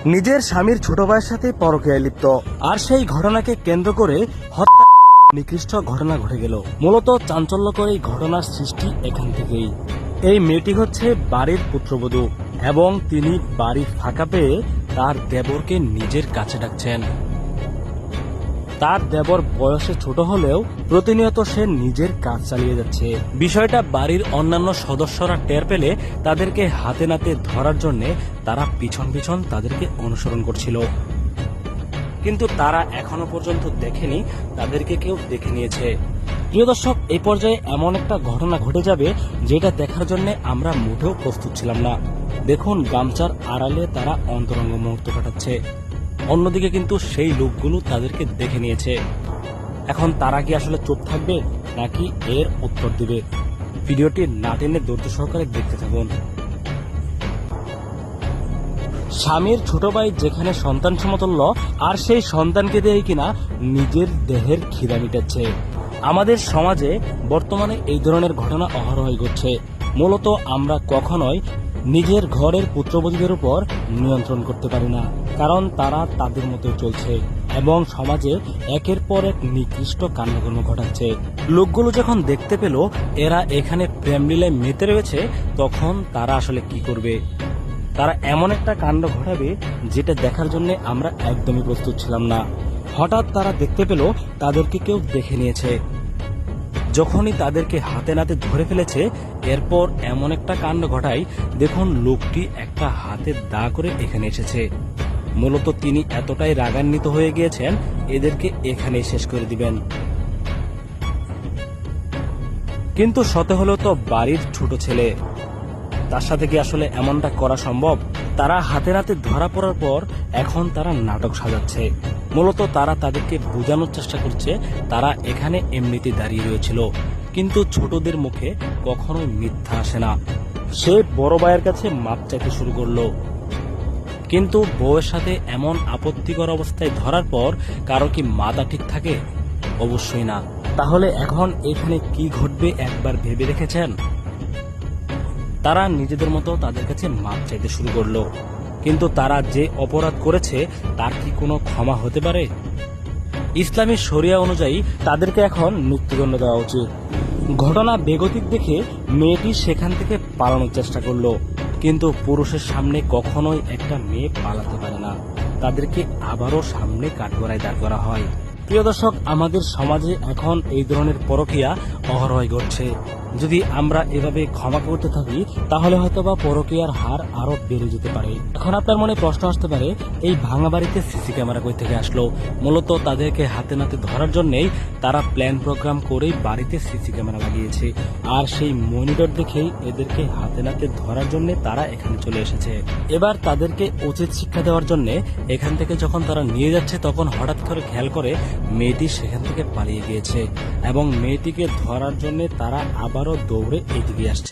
নিজের স্বামীর ছোট ভাইয়ের সাথে পরকীয়ায় লিপ্ত, আর সেই ঘটনাকে কেন্দ্র করে হত্যা নিকৃষ্ট ঘটনা ঘটে গেল। মূলত চাঞ্চল্যকর এই ঘটনার সৃষ্টি এখান থেকেই। এই মেয়েটি হচ্ছে বাড়ির পুত্রবধূ এবং তিনি বাড়ি ফাঁকা পেয়ে তার দেবরকে নিজের কাছে ডাকছেন। তার দেবর বয়সে ছোট হলেও প্রতিনিয়ত সে নিজের কাজ চালিয়ে যাচ্ছে। বিষয়টা বাড়ির অন্যান্য সদস্যরা টের পেলে তাদেরকে হাতে নাতে ধরার জন্য তারা পিছন পিছন তাদেরকে অনুসরণ করছিল, কিন্তু তারা এখনো পর্যন্ত দেখেনি তাদেরকে কেউ দেখে নিয়েছে। প্রিয় দর্শক, এই পর্যায়ে এমন একটা ঘটনা ঘটে যাবে যেটা দেখার জন্য আমরা মোটেও প্রস্তুত ছিলাম না। দেখুন, গামছার আড়ালে তারা অন্তরঙ্গ মুহূর্ত কাটাচ্ছে, অন্যদিকে কিন্তু সেই লোকগুলো তাদেরকে দেখে নিয়েছে। এখন তারা কি আসলে চুপ থাকবে নাকি এর উত্তর দিবে? ভিডিওটি না টেনে ধৈর্য সহকারে দেখতে থাকুন। স্বামীর ছোট ভাই যেখানে সন্তান সমতুল্য, আর সেই সন্তানকে দিয়েই কিনা নিজের দেহের খিদা মিটাচ্ছে। আমাদের সমাজে বর্তমানে এই ধরনের ঘটনা অহরহই ঘটছে। মূলত আমরা কখনোই নিজের ঘরের পুত্রবধূদের উপর নিয়ন্ত্রণ করতে পারি না, কারণ তারা তাদের মতো চলছে এবং সমাজে একের পর এক নিকৃষ্ট কাণ্ডকর্ম ঘটাচ্ছে। লোকগুলো যখন দেখতে পেল এরা এখানে প্রেম লীলায় মেতে রয়েছে, তখন তারা আসলে কি করবে? তারা এমন একটা কাণ্ড ঘটাবে যেটা দেখার জন্য আমরা একদমই প্রস্তুত ছিলাম না। হঠাৎ তারা দেখতে পেল তাদেরকে কেউ দেখে নিয়েছে। যখনই তাদেরকে হাতে নাতে ধরে ফেলেছে, এরপর এমন একটা কাণ্ড ঘটায়। দেখুন, লোকটি একটা হাতে দা করে এখানে এসেছে। মূলত তিনি এতটাই রাগান্বিত হয়ে গিয়েছেন, এদেরকে এখানেই শেষ করে দিবেন। কিন্তু শত হলেও তো বাড়ির ছোট ছেলে, তার সাথে কি আসলে এমনটা করা সম্ভব? তারা হাতে নাতে ধরা পড়ার পর এখন তারা নাটক সাজাচ্ছে। মূলত তারা তাদেরকে বোঝানোর চেষ্টা করছে তারা এখানে এমনিতে দাঁড়িয়ে রয়েছিল, কিন্তু ছোটদের মুখে কখনোই মিথ্যা আসে না। সে বড় ভাইয়ের কাছে মাপ চাইতে শুরু করলো, কিন্তু বউয়ের সাথে এমন আপত্তিকর অবস্থায় ধরার পর কারো কি মাথা ঠিক থাকে? অবশ্যই না। তাহলে এখন এখানে কি ঘটবে একবার ভেবে রেখেছেন? তারা নিজেদের মতো তাদের কাছে মাপ চাইতে শুরু করলো, কিন্তু তারা যে অপরাধ করেছে তার কি কোনো ক্ষমা হতে পারে? ইসলামী শরিয়া অনুযায়ী তাদেরকে এখন মৃত্যুদণ্ড দেওয়া উচিত। ঘটনা বেগতিক দেখে মেয়েটি সেখান থেকে পালানোর চেষ্টা করলো, কিন্তু পুরুষের সামনে কখনোই একটা মেয়ে পালাতে পারে না। তাদেরকে আবারও সামনে কাঠগড়ায় দাঁড় করা হয়। প্রিয় দর্শক, আমাদের সমাজে এখন এই ধরনের পরকীয়া অহরহই ঘটছে। যদি আমরা এভাবে ক্ষমা করতে থাকি তাহলে হয়তোবা পরকীয়ার হার আরো বেড়ে যেতে পারে। এখন আপনার মনে প্রশ্ন আসতে পারে, এই ভাঙা বাড়িতে সিসি ক্যামেরা কই থেকে আসলো? মূলত তাদেরকে হাতে নাতে ধরার জন্যই তারা প্ল্যান প্রোগ্রাম করেই বাড়িতে সিসি ক্যামেরা লাগিয়েছে, আর সেই মনিটর দেখেই এদেরকে হাতে নাতে ধরার জন্য তারা এখানে চলে এসেছে। এবার তাদেরকে উচিত শিক্ষা দেওয়ার জন্য এখান থেকে যখন তারা নিয়ে যাচ্ছে, তখন হঠাৎ করে খেয়াল করে মেয়েটি সেখান থেকে পালিয়ে গিয়েছে এবং মেয়েটিকে ধরার জন্য তারা আবারও দৌড়ে এগিয়ে আসছে।